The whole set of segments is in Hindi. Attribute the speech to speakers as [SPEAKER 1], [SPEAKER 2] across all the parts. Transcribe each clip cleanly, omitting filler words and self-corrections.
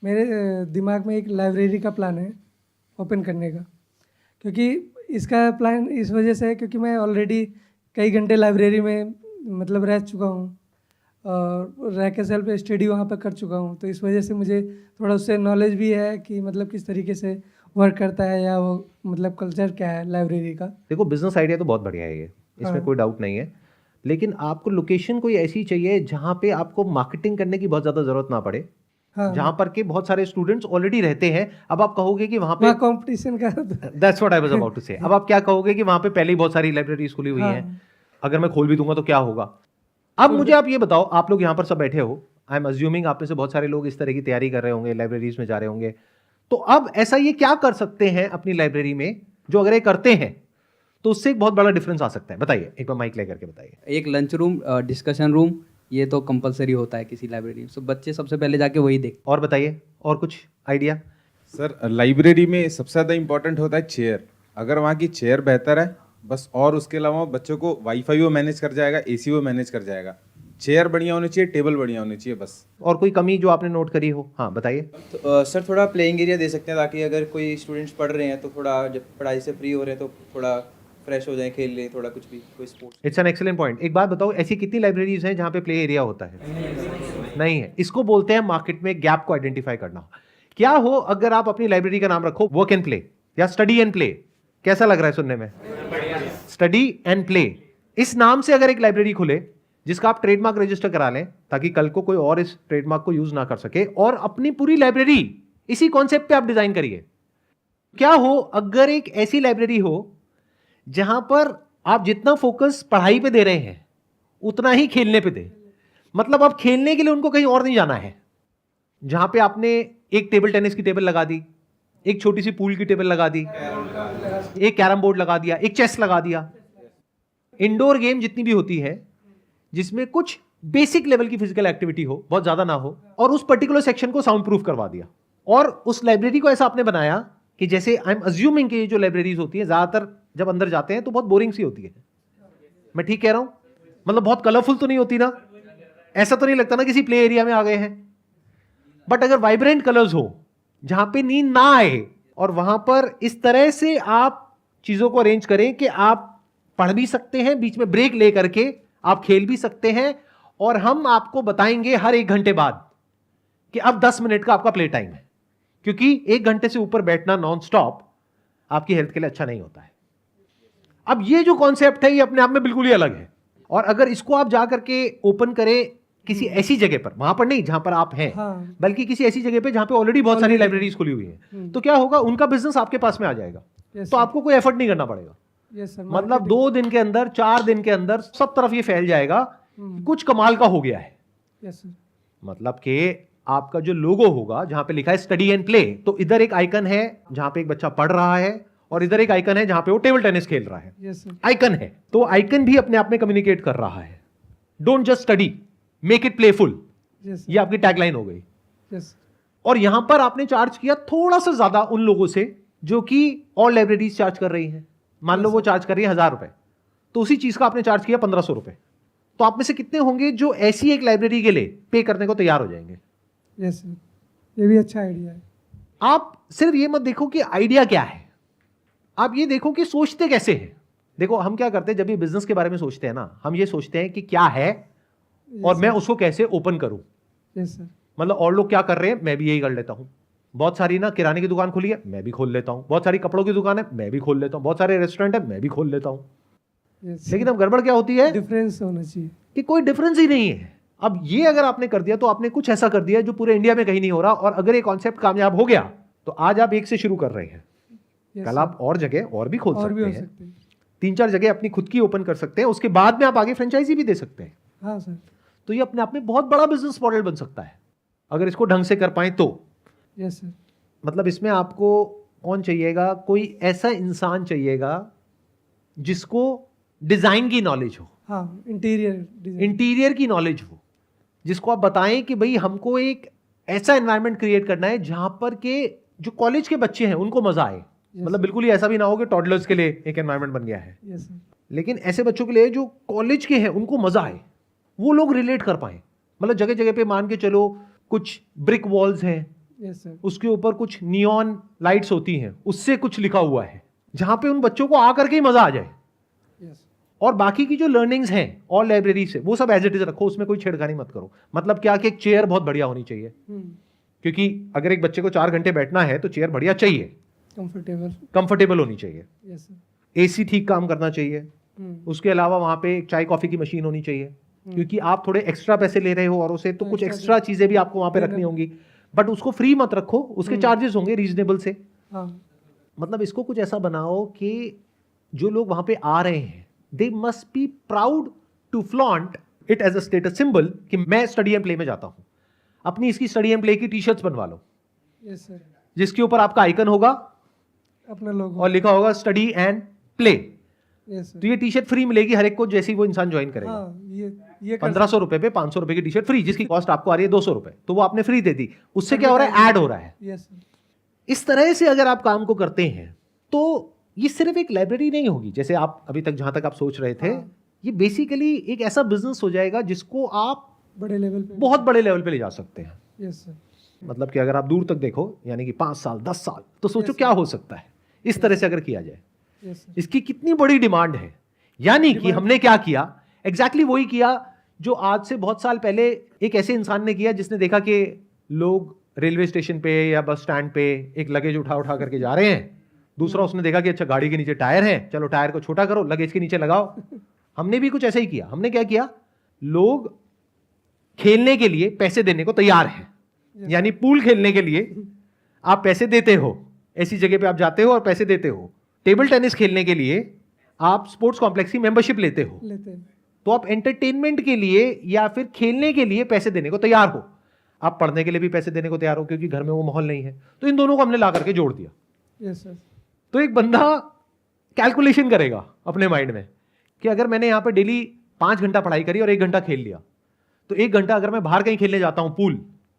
[SPEAKER 1] मेरे दिमाग में एक लाइब्रेरी का प्लान है ओपन करने का, क्योंकि इसका प्लान इस वजह से है क्योंकि मैं ऑलरेडी कई घंटे लाइब्रेरी में मतलब रह चुका हूँ और रह के सेल्फ स्टडी वहाँ पर कर चुका हूँ, तो इस वजह से मुझे थोड़ा उससे नॉलेज भी है कि मतलब किस तरीके से वर्क करता है या वो मतलब कल्चर क्या है लाइब्रेरी का।
[SPEAKER 2] देखो, बिजनेस आइडिया तो बहुत बढ़िया है ये, इसमें
[SPEAKER 1] हाँ।
[SPEAKER 2] कोई डाउट नहीं है, लेकिन आपको लोकेशन कोई ऐसी चाहिए जहाँ पे आपको मार्केटिंग करने की बहुत ज़्यादा ज़रूरत ना पड़े,
[SPEAKER 1] हाँ,
[SPEAKER 2] जहाँ पर के बहुत सारे स्टूडेंट्स ऑलरेडी रहते हैं। अब आप कहोगे कि वहाँ पे
[SPEAKER 1] वहाँ कंपटीशन का
[SPEAKER 2] that's what I was about to say. अब आप क्या कहोगे कि वहाँ पे पहले ही बहुत सारी लाइब्रेरीज खुली हुई हैं,
[SPEAKER 1] हाँ,
[SPEAKER 2] अगर मैं खोल भी दूंगा तो क्या होगा। अब मुझे आप ये बताओ, आप लोग यहाँ पर सब बैठे हो, आई एम अज्यूमिंग आप में से बहुत सारे लोग इस तरह की तैयारी कर रहे होंगे, लाइब्रेरीज में जा रहे होंगे, तो अब ऐसा ये क्या कर सकते हैं अपनी लाइब्रेरी में जो अगर ये करते हैं तो उससे एक बहुत बड़ा डिफरेंस आ सकता है। बताइए, एक बार माइक लेकर के बताइए।
[SPEAKER 3] एक लंच रूम, डिस्कशन रूम, ये तो कंपलसरी होता है किसी लाइब्रेरी में, सो बच्चे सबसे पहले जाके वही देख।
[SPEAKER 2] और बताइए, और कुछ आइडिया?
[SPEAKER 4] सर, लाइब्रेरी में सबसे ज़्यादा इंपॉर्टेंट होता है चेयर। अगर वहाँ की चेयर बेहतर है बस, और उसके अलावा बच्चों को वाईफाई वो मैनेज कर जाएगा, एसी वो मैनेज कर जाएगा। चेयर बढ़िया होनी चाहिए, टेबल बढ़िया होनी चाहिए बस।
[SPEAKER 2] और कोई कमी जो आपने नोट करी हो? हाँ बताइए।
[SPEAKER 5] तो, सर थोड़ा प्लेइंग एरिया दे सकते हैं ताकि अगर कोई स्टूडेंट्स पढ़ रहे हैं तो थोड़ा जब पढ़ाई से फ्री हो रहे हैं तो थोड़ा फ्रेश हो जाए, खेल ले थोड़ा, कुछ भी कोई sports.
[SPEAKER 2] It's an excellent point. एक बात बताओ, ऐसी कितनी लाइब्रेरीज हैं जहाँ पे प्ले एरिया होता है? नहीं है। इसको बोलते हैं मार्केट में गैप को आइडेंटिफाई करना। क्या हो अगर आप अपनी लाइब्रेरी का नाम रखो वर्क एंड प्ले या स्टडी एंड प्ले? कैसा लग रहा है सुनने में? Study and play. इस नाम से अगर एक लाइब्रेरी खुले जिसका आप ट्रेडमार्क रजिस्टर करा लें ताकि कल को कोई और इस ट्रेडमार्क को यूज ना कर सके, और अपनी पूरी लाइब्रेरी इसी कॉन्सेप्ट पे आप डिजाइन करिए। क्या हो अगर एक ऐसी लाइब्रेरी हो जहां पर आप जितना फोकस पढ़ाई पे दे रहे हैं उतना ही खेलने पे दे, मतलब आप खेलने के लिए उनको कहीं और नहीं जाना है। जहां पे आपने एक टेबल टेनिस की टेबल लगा दी, एक छोटी सी पूल की टेबल लगा दी, एक कैरम बोर्ड लगा दिया, एक चेस लगा दिया, इंडोर गेम जितनी भी होती है जिसमें कुछ बेसिक लेवल की फिजिकल एक्टिविटी हो, बहुत ज्यादा ना हो, और उस पर्टिकुलर सेक्शन को साउंड प्रूफ करवा दिया। और उस लाइब्रेरी को ऐसा आपने बनाया कि जैसे आई एम अज्यूमिंग कि जो लाइब्रेरीज होती है ज्यादातर जब अंदर जाते हैं तो बहुत बोरिंग सी होती है। मैं ठीक कह रहा हूं? मतलब बहुत कलरफुल तो नहीं होती ना, ऐसा तो नहीं लगता ना किसी प्ले एरिया में आ गए हैं। बट अगर वाइब्रेंट कलर्स हो जहां पे नींद ना आए, और वहां पर इस तरह से आप चीजों को अरेंज करें कि आप पढ़ भी सकते हैं, बीच में ब्रेक ले करके आप खेल भी सकते हैं, और हम आपको बताएंगे हर 1 घंटे बाद कि अब 10 मिनट का आपका प्ले टाइम है, क्योंकि 1 घंटे से ऊपर बैठना नॉन स्टॉप आपकी हेल्थ के लिए अच्छा नहीं होता है। अब ये जो कॉन्सेप्ट है ये अपने आप में बिल्कुल ही अलग है, और अगर इसको आप जा करके ओपन करें किसी ऐसी जगह पर, वहां पर नहीं जहां पर आप हैं,
[SPEAKER 1] हाँ।
[SPEAKER 2] बल्कि किसी ऐसी जगह पे जहां पे ऑलरेडी बहुत सारी लाइब्रेरीज खुली हुई हैं, तो क्या होगा, उनका बिजनेस आपके पास में आ जाएगा।
[SPEAKER 1] Yes,
[SPEAKER 2] तो
[SPEAKER 1] sir.
[SPEAKER 2] आपको कोई एफर्ट नहीं करना पड़ेगा।
[SPEAKER 1] Yes sir.
[SPEAKER 2] मतलब 2 दिन के अंदर, 4 दिन के अंदर सब तरफ ये फैल जाएगा कि कुछ कमाल का हो गया है।
[SPEAKER 1] Yes sir.
[SPEAKER 2] मतलब कि आपका जो लोगो होगा जहां पे लिखा है स्टडी एंड प्ले, तो इधर एक आइकन है जहां पे एक बच्चा पढ़ रहा है, और इधर एक आइकन है जहां पे वो टेबल टेनिस खेल रहा है।
[SPEAKER 1] Yes sir.
[SPEAKER 2] आइकन है, तो आइकन भी अपने आप में कम्युनिकेट कर रहा है। Don't just study, make it playful.
[SPEAKER 1] Yes
[SPEAKER 2] ये आपकी टैगलाइन हो गई।
[SPEAKER 1] यस।
[SPEAKER 2] और यहां पर आपने चार्ज किया थोड़ा सा ज्यादा उन लोगों से जो कि और लाइब्रेरीज चार्ज कर रही हैं। मान लो वो चार्ज कर रही है 1000 रुपए, तो उसी चीज का आपने चार्ज किया 1500 रुपए। तो आप में से कितने होंगे जो ऐसी एक लाइब्रेरी के लिए पे करने को तैयार हो जाएंगे?
[SPEAKER 1] यस सर, ये भी अच्छा आइडिया है।
[SPEAKER 2] आप सिर्फ ये मत देखो कि आइडिया क्या है, आप ये देखो कि सोचते कैसे हैं। देखो, हम क्या करते हैं जब भी बिजनेस के बारे में सोचते हैं ना, हम ये सोचते हैं कि क्या है और मैं उसको कैसे ओपन करूं।
[SPEAKER 1] Yes sir.
[SPEAKER 2] मतलब और लोग क्या कर रहे हैं, मैं भी यही कर लेता हूं। बहुत सारी ना किराने की दुकान खुली है, मैं भी खोल लेता हूं। बहुत सारी कपड़ों की दुकान है, मैं भी खोल लेता हूं। बहुत सारे रेस्टोरेंट है, मैं भी खोल लेता हूं।
[SPEAKER 1] यस।
[SPEAKER 2] लेकिन अब गड़बड़ क्या होती है
[SPEAKER 1] डिफरेंस होना चाहिए
[SPEAKER 2] कि कोई डिफरेंस ही नहीं है। अब ये अगर आपने कर दिया तो आपने कुछ ऐसा कर दिया जो पूरे इंडिया में कहीं नहीं हो रहा, और अगर ये कॉन्सेप्ट कामयाब हो गया तो आज आप एक से शुरू कर रहे हैं,
[SPEAKER 1] Yes,
[SPEAKER 2] कल
[SPEAKER 1] sir.
[SPEAKER 2] आप और जगह और भी खोल
[SPEAKER 1] और भी हो
[SPEAKER 2] सकते हैं।
[SPEAKER 1] सकते हैं।
[SPEAKER 2] 3-4 जगह अपनी खुद की ओपन कर सकते हैं, उसके बाद में आप आगे फ्रेंचाइजी भी दे सकते हैं।
[SPEAKER 1] हाँ सर।
[SPEAKER 2] तो ये अपने आप में बहुत बड़ा बिजनेस मॉडल बन सकता है अगर इसको ढंग से कर पाए तो।
[SPEAKER 1] Yes sir.
[SPEAKER 2] मतलब इसमें आपको कौन चाहिएगा, कोई ऐसा इंसान चाहिएगा जिसको डिजाइन की नॉलेज हो,
[SPEAKER 1] हाँ, इंटीरियर
[SPEAKER 2] इंटीरियर की नॉलेज हो, जिसको आप बताएं कि भाई हमको एक ऐसा एनवायरनमेंट क्रिएट करना है जहां पर के जो कॉलेज के बच्चे हैं उनको मजा आए। मतलब बिल्कुल ही ऐसा भी ना हो कि टॉडलर्स के लिए एक एनवायरनमेंट बन गया है,
[SPEAKER 1] यस सर।
[SPEAKER 2] लेकिन ऐसे बच्चों के लिए जो कॉलेज के हैं उनको मजा आए, वो लोग रिलेट कर पाए। मतलब जगह जगह पे मान के चलो कुछ ब्रिक वॉल्स हैं,
[SPEAKER 1] यस सर।
[SPEAKER 2] उसके ऊपर कुछ नियॉन लाइट्स होती हैं, उससे कुछ लिखा हुआ है, जहां पे उन बच्चों को आकर के ही मजा आ जाए।
[SPEAKER 1] यस
[SPEAKER 2] और बाकी की जो लर्निंग्स हैं और लाइब्रेरी से, वो सब एज इट इज रखो, उसमें कोई छेड़खानी मत करो। मतलब क्या कि एक चेयर बहुत बढ़िया होनी चाहिए, क्योंकि अगर एक बच्चे को 4 घंटे बैठना है तो चेयर बढ़िया चाहिए,
[SPEAKER 1] कंफर्टेबल।
[SPEAKER 2] कंफर्टेबल होनी चाहिए,
[SPEAKER 1] यस सर।
[SPEAKER 2] एसी ठीक काम करना चाहिए। उसके अलावा वहां पे एक चाय कॉफी की मशीन होनी चाहिए, क्योंकि आप थोड़े एक्स्ट्रा पैसे ले रहे हो और उसे तो कुछ एक्स्ट्रा चीजें भी आपको वहां पे रखनी होंगी, बट उसको फ्री मत रखो, उसके चार्जेस होंगे रीजनेबल से।
[SPEAKER 1] हाँ
[SPEAKER 2] मतलब इसको कुछ ऐसा बनाओ कि जो लोग वहां पे आ रहे हैं, they must be proud to flaunt it as a status symbol कि मैं स्टडी एंड प्ले में जाता हूं। अपनी इसकी स्टडी एंड प्ले की टी शर्ट्स बनवा लो,
[SPEAKER 1] यस सर।
[SPEAKER 2] जिसके ऊपर आपका आइकन होगा
[SPEAKER 1] अपना लोगो।
[SPEAKER 2] और लिखा होगा study and play.
[SPEAKER 1] Yes sir.
[SPEAKER 2] तो ये टी शर्ट फ्री मिलेगी हर एक को, जैसे ही वो इंसान ज्वाइन करेगा।
[SPEAKER 1] हाँ ये
[SPEAKER 2] 1500 रुपए पे 500 रुपए की टी शर्ट फ्री, जिसकी कॉस्ट आपको आ रही है 200 रुपए, तो वो आपने फ्री दे दी। उससे क्या हो रहा है, ऐड हो रहा है।
[SPEAKER 1] Yes sir.
[SPEAKER 2] इस तरह से अगर आप काम को करते हैं तो ये सिर्फ एक लाइब्रेरी नहीं होगी, जैसे आप अभी तक जहां तक आप सोच रहे थे। ये बेसिकली एक ऐसा बिजनेस हो जाएगा जिसको आप
[SPEAKER 1] बड़े लेवल पे।
[SPEAKER 2] बहुत बड़े लेवल पे ले जा सकते हैं।
[SPEAKER 1] Yes sir.
[SPEAKER 2] मतलब कि अगर आप दूर तक देखो, यानी कि 5 साल 10 साल, तो सोचो क्या हो सकता है इस तरह से अगर किया जाए।
[SPEAKER 1] Yes sir.
[SPEAKER 2] इसकी कितनी बड़ी डिमांड है। यानी कि हमने क्या किया, एग्जैक्टली वही किया जो आज से बहुत साल पहले एक ऐसे इंसान ने किया जिसने देखा कि लोग रेलवे स्टेशन पे या बस स्टैंड पे एक लगेज उठा उठा करके जा रहे हैं। दूसरा उसने देखा कि अच्छा गाड़ी के नीचे टायर है, चलो टायर को छोटा करो, लगेज के नीचे लगाओ। हमने भी कुछ ऐसा ही किया। हमने क्या किया, लोग खेलने के लिए पैसे देने को तैयार हैं। यानी पूल खेलने के लिए आप पैसे देते हो, ऐसी जगह पे आप जाते हो और पैसे देते हो। टेबल टेनिस खेलने के लिए आप स्पोर्ट्स कॉम्प्लेक्स की मेंबरशिप लेते हो। तो आप एंटरटेनमेंट के लिए या फिर खेलने के लिए पैसे देने को तैयार हो। आप पढ़ने के लिए भी पैसे देने को तैयार हो, क्योंकि घर में वो माहौल नहीं है। तो इन दोनों को हमने ला करके जोड़ दिया।
[SPEAKER 1] Yes sir.
[SPEAKER 2] तो एक बंदा कैलकुलेशन करेगा अपने माइंड में कि अगर मैंने यहाँ पे डेली 5 घंटा पढ़ाई करी और 1 घंटा खेल लिया, तो 1 घंटा अगर मैं बाहर कहीं खेलने जाता हूं पूल,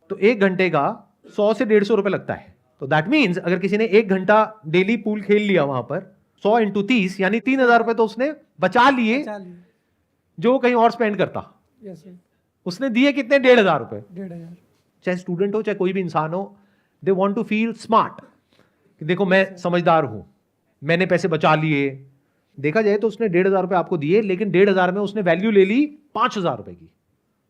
[SPEAKER 2] तो 1 घंटे का 100 से 150 रुपए लगता है। तो दैट मीन्स अगर किसी ने 1 घंटा डेली पूल खेल लिया वहां पर, 100 × 30 यानी 3000 रुपए तो उसने बचा लिए, जो कहीं और स्पेंड करता।
[SPEAKER 1] Yes sir.
[SPEAKER 2] उसने दिए कितने, 1500 रुपए।
[SPEAKER 1] 1500।
[SPEAKER 2] चाहे स्टूडेंट हो चाहे कोई भी इंसान हो, they want to feel smart कि देखो मैं समझदार हूं, मैंने पैसे बचा लिए। देखा जाए तो उसने 1500 रुपए आपको दिए, लेकिन 1500 में उसने वैल्यू ले ली 5000 रुपए की।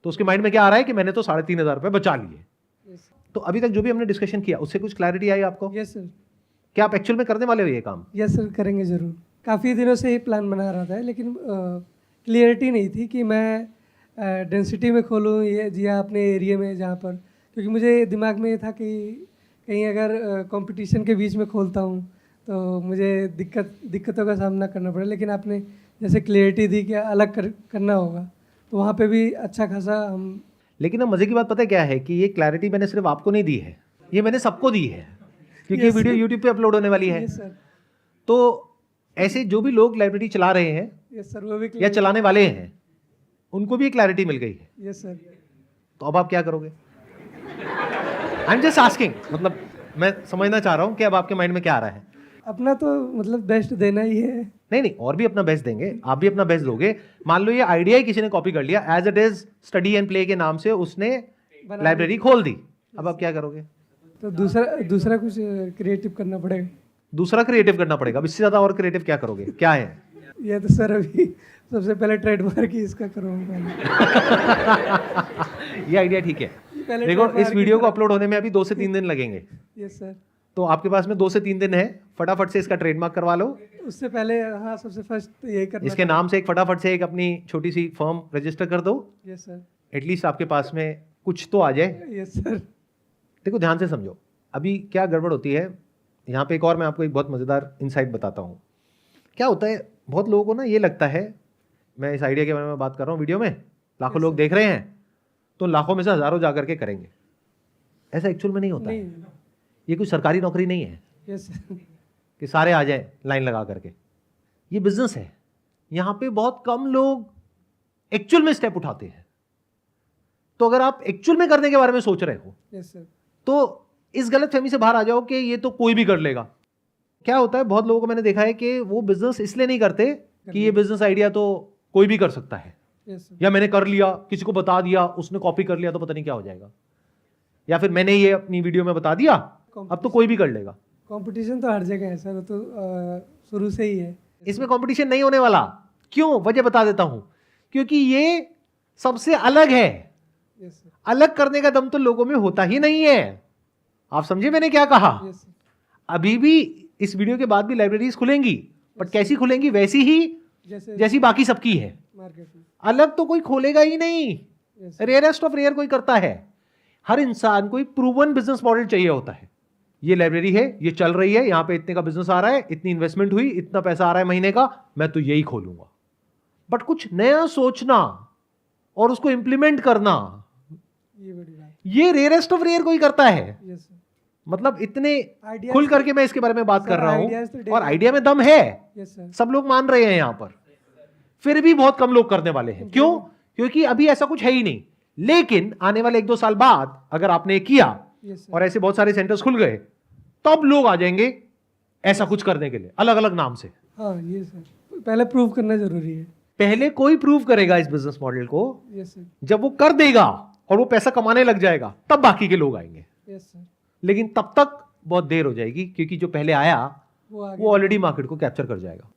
[SPEAKER 2] तो उसके माइंड में क्या आ रहा है कि मैंने तो 3500 रुपए बचा लिए। तो अभी तक जो भी हमने डिस्कशन किया उससे कुछ क्लैरिटी आई आपको?
[SPEAKER 1] Yes sir.
[SPEAKER 2] क्या आप एक्चुअल में करने वाले हो ये काम?
[SPEAKER 1] यस सर, करेंगे ज़रूर। काफ़ी दिनों से ये प्लान बना रहा था, लेकिन क्लियरिटी नहीं थी कि मैं डेंसिटी में खोलूँ या अपने एरिया में जहाँ पर, क्योंकि मुझे दिमाग में ये था कि कहीं अगर कंपटीशन के बीच में खोलता हूँ तो मुझे दिक्कतों का सामना करना पड़े। लेकिन आपने जैसे क्लियरिटी दी कि अलग करना होगा, तो वहाँ पे भी अच्छा खासा हम।
[SPEAKER 2] लेकिन अब मजे की बात पता है क्या है कि ये क्लैरिटी मैंने सिर्फ आपको नहीं दी है, ये मैंने सबको दी है, क्योंकि ये वीडियो यूट्यूब पे अपलोड होने वाली है।
[SPEAKER 1] Yes sir.
[SPEAKER 2] तो ऐसे जो भी लोग लाइब्रेरी चला रहे हैं
[SPEAKER 1] यस सर, वो भी
[SPEAKER 2] या चलाने वाले हैं, उनको भी क्लैरिटी मिल गई है।
[SPEAKER 1] Yes sir.
[SPEAKER 2] तो अब आप क्या करोगे? आई एम जस्ट आस्किंग, मतलब मैं समझना चाह रहा हूं कि अब आपके माइंड में क्या आ रहा है।
[SPEAKER 1] अपना तो मतलब बेस्ट देना ही है।
[SPEAKER 2] नहीं नहीं, और भी अपना बेस्ट देंगे, आप भी अपना बेस्ट दोगे। मान लो ये आइडिया ही किसी ने कॉपी कर लिया, as it is study and play के नाम से उसने लाइब्रेरी खोल दी। अब आप क्या करोगे?
[SPEAKER 1] तो दूसरा कुछ क्रिएटिव करना पड़ेगा।
[SPEAKER 2] दूसरा क्रिएटिव करना पड़ेगा। अब इससे ज्यादा और क्रिएटिव क्या करोगे? क्या है?
[SPEAKER 1] ये तो सर अभी सबसे पहले ट्रेडमार्क ही इसका करूँगा।
[SPEAKER 2] ये आइडिया ठीक है।
[SPEAKER 1] पहले
[SPEAKER 2] देखो इस
[SPEAKER 1] trademark
[SPEAKER 2] वीडियो
[SPEAKER 1] की
[SPEAKER 2] को अपलोड होने में अभी 2 से 3 दिन लगेंगे।
[SPEAKER 1] Yes sir.
[SPEAKER 2] तो आपके पास में 2 से 3 दिन है, फटाफट से इसका ट्रेडमार्क करवा लो।
[SPEAKER 1] उससे पहले हाँ, सबसे फर्स्ट यही करना।
[SPEAKER 2] इसके नाम से एक फटाफट से एक अपनी छोटी सी फर्म रजिस्टर कर दो।
[SPEAKER 1] Yes sir.
[SPEAKER 2] एटलीस्ट आपके पास में कुछ तो आ जाए।
[SPEAKER 1] Yes sir.
[SPEAKER 2] देखो ध्यान से समझो, अभी क्या गड़बड़ होती है यहाँ पे। एक और मैं आपको एक बहुत मज़ेदार इनसाइट बताता हूँ। क्या होता है, बहुत लोगों को ना ये लगता है, मैं इस आइडिया के बारे में बात कर रहा हूँ वीडियो में, लाखों लोग देख रहे हैं तो लाखों में से हज़ारों जा करके करेंगे। ऐसा एक्चुअल में नहीं होता है। ये कोई सरकारी नौकरी नहीं है
[SPEAKER 1] यस सर।
[SPEAKER 2] कि सारे आ जाएं लाइन लगा करके। ये बिजनेस है। यहाँ पे बहुत कम लोग एक्चुअल में स्टेप उठाते हैं। तो अगर आप एक्चुअल में करने के बारे में सोच रहे हो,
[SPEAKER 1] यस सर,
[SPEAKER 2] तो इस गलत फहमी से बाहर आ जाओ कि ये तो कोई भी कर लेगा। क्या होता है, बहुत लोगों को मैंने देखा है कि वो बिजनेस इसलिए नहीं करते कि ये बिजनेस आइडिया तो कोई भी कर सकता है,
[SPEAKER 1] यस सर।
[SPEAKER 2] या मैंने कर लिया, किसी को बता दिया, उसने कॉपी कर लिया तो पता नहीं क्या हो जाएगा। या फिर मैंने ये अपनी वीडियो में बता दिया, अब तो कोई भी कर लेगा।
[SPEAKER 1] कंपटीशन तो हर जगह है सर, वो तो शुरू से ही है।
[SPEAKER 2] इसमें कंपटीशन नहीं होने वाला। क्यों? वजह बता देता हूं, क्योंकि ये सबसे अलग है।
[SPEAKER 1] यस सर,
[SPEAKER 2] अलग करने का दम तो लोगों में होता ही नहीं है। आप समझे मैंने क्या कहा?
[SPEAKER 1] यस सर,
[SPEAKER 2] अभी भी इस वीडियो के बाद भी लाइब्रेरीज खुलेंगी, बट कैसी खुलेंगी? वैसी ही
[SPEAKER 1] जैसे
[SPEAKER 2] जैसी बाकी सबकी है।
[SPEAKER 1] मार्केट में।
[SPEAKER 2] अलग तो कोई खोलेगा ही नहीं।
[SPEAKER 1] Yes sir,
[SPEAKER 2] rarest of rare कोई करता है। हर इंसान को एक प्रूवन बिजनेस मॉडल चाहिए होता है। ये लाइब्रेरी है, ये चल रही है, यहां पे इतने का बिजनेस आ रहा है, इतनी इन्वेस्टमेंट हुई, इतना पैसा आ रहा है महीने का, मैं तो यही खोलूंगा। बट कुछ नया सोचना और उसको इंप्लीमेंट करना,
[SPEAKER 1] ये बड़ी बात।
[SPEAKER 2] ये रेयरेस्ट ऑफ रेयर कोई करता है।
[SPEAKER 1] यस सर,
[SPEAKER 2] मतलब इतने
[SPEAKER 1] Ideas-
[SPEAKER 2] खुल करके मैं इसके बारे में बात
[SPEAKER 1] सर,
[SPEAKER 2] कर रहा
[SPEAKER 1] ideas तो
[SPEAKER 2] हूं,
[SPEAKER 1] daily-
[SPEAKER 2] और आइडिया में दम है।
[SPEAKER 1] यस सर,
[SPEAKER 2] सब लोग मान रहे हैं यहां पर, फिर भी बहुत कम लोग करने वाले हैं। क्यों? क्योंकि अभी ऐसा कुछ है ही नहीं। लेकिन आने वाले 1-2 साल बाद अगर आपने किया
[SPEAKER 1] यस सर,
[SPEAKER 2] और ऐसे बहुत सारे सेंटर्स खुल गए, तब लोग आ जाएंगे ऐसा कुछ करने के लिए, अलग अलग नाम से।
[SPEAKER 1] हाँ ये सर, पहले प्रूव करना जरूरी है।
[SPEAKER 2] पहले कोई प्रूव करेगा इस बिजनेस मॉडल को,
[SPEAKER 1] यस सर,
[SPEAKER 2] जब वो कर देगा और वो पैसा कमाने लग जाएगा, तब बाकी के लोग आएंगे।
[SPEAKER 1] यस सर,
[SPEAKER 2] लेकिन तब तक बहुत देर हो जाएगी, क्योंकि जो पहले आया
[SPEAKER 1] वो आगे
[SPEAKER 2] वो ऑलरेडी मार्केट को कैप्चर कर जाएगा।